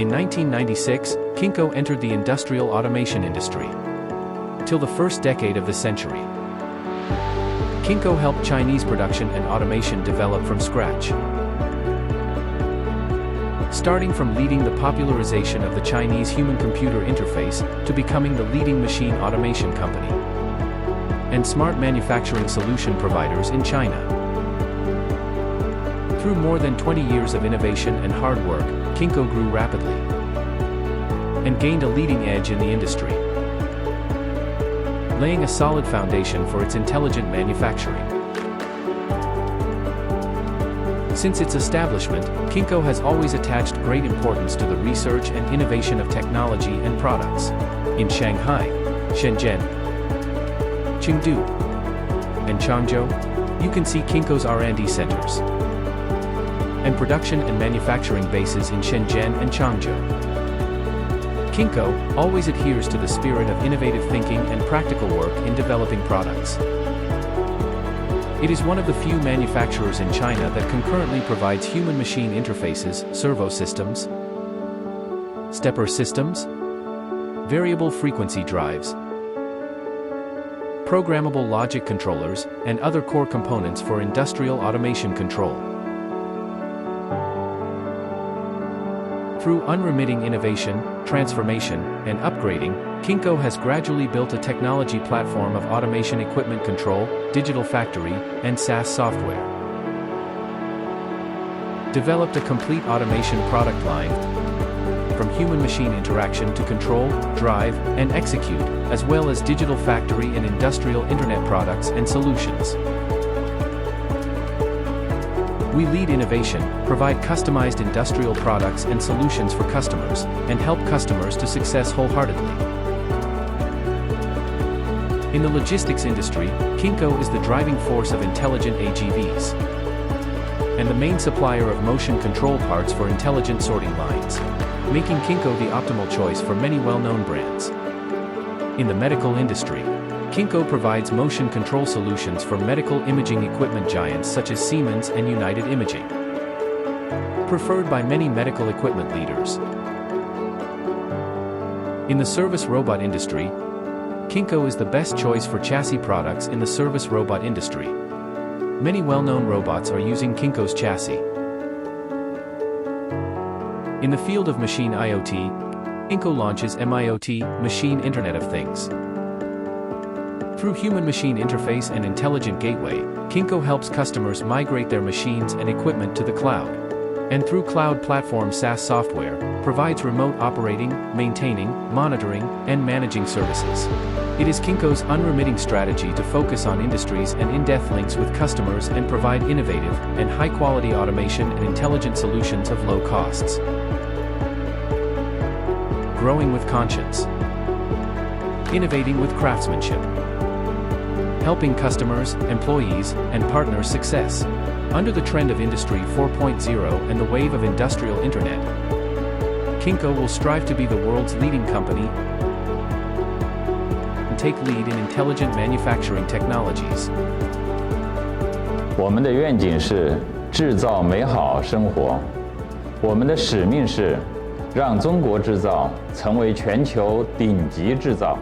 In 1996, Kinco entered the industrial automation industry. Till the first decade of the century, Kinco helped Chinese production and automation develop from scratch. Starting from leading the popularization of the Chinese human-computer interface to becoming the leading machine automation company and smart manufacturing solution providers in China. Through more than 20 years of innovation and hard work, Kinco grew rapidly and gained a leading edge in the industry, laying a solid foundation for its intelligent manufacturing. Since its establishment, Kinco has always attached great importance to the research and innovation of technology and products. In Shanghai, Shenzhen, Chengdu, and Changzhou, you can see Kinco's R&D centers and production and manufacturing bases in Shenzhen and Changzhou. Kinco always adheres to the spirit of innovative thinking and practical work in developing products. It is one of the few manufacturers in China that concurrently provides human-machine interfaces, servo systems, stepper systems, variable frequency drives, programmable logic controllers, and other core components for industrial automation control. Through unremitting innovation, transformation, and upgrading, Kinco has gradually built a technology platform of automation equipment control, digital factory, and SaaS software. Developed a complete automation product line, from human-machine interaction to control, drive, and execute, as well as digital factory and industrial internet products and solutions. We lead innovation, provide customized industrial products and solutions for customers, and help customers to success wholeheartedly. In the logistics industry, Kinco is the driving force of intelligent AGVs and the main supplier of motion control parts for intelligent sorting lines, making Kinco the optimal choice for many well-known brands. In the medical industry, Kinco provides motion control solutions for medical imaging equipment giants such as Siemens and United Imaging, preferred by many medical equipment leaders. In the service robot industry, Kinco is the best choice for chassis products in the service robot industry. Many well-known robots are using Kinco's chassis. In the field of machine IoT, Kinco launches MIoT, Machine Internet of Things. Through human-machine interface and intelligent gateway, Kinco helps customers migrate their machines and equipment to the cloud. And through cloud platform SaaS software, provides remote operating, maintaining, monitoring, and managing services. It is Kinco's unremitting strategy to focus on industries and in-depth links with customers and provide innovative and high-quality automation and intelligent solutions of low costs. Growing with conscience. Innovating with craftsmanship. Helping customers, employees, and partners success. Under the trend of Industry 4.0 and the wave of industrial internet, Kinco will strive to be the world's leading company and take lead in intelligent manufacturing technologies. 我们的愿景是制造美好生活，我们的使命是让中国制造成为全球顶级制造。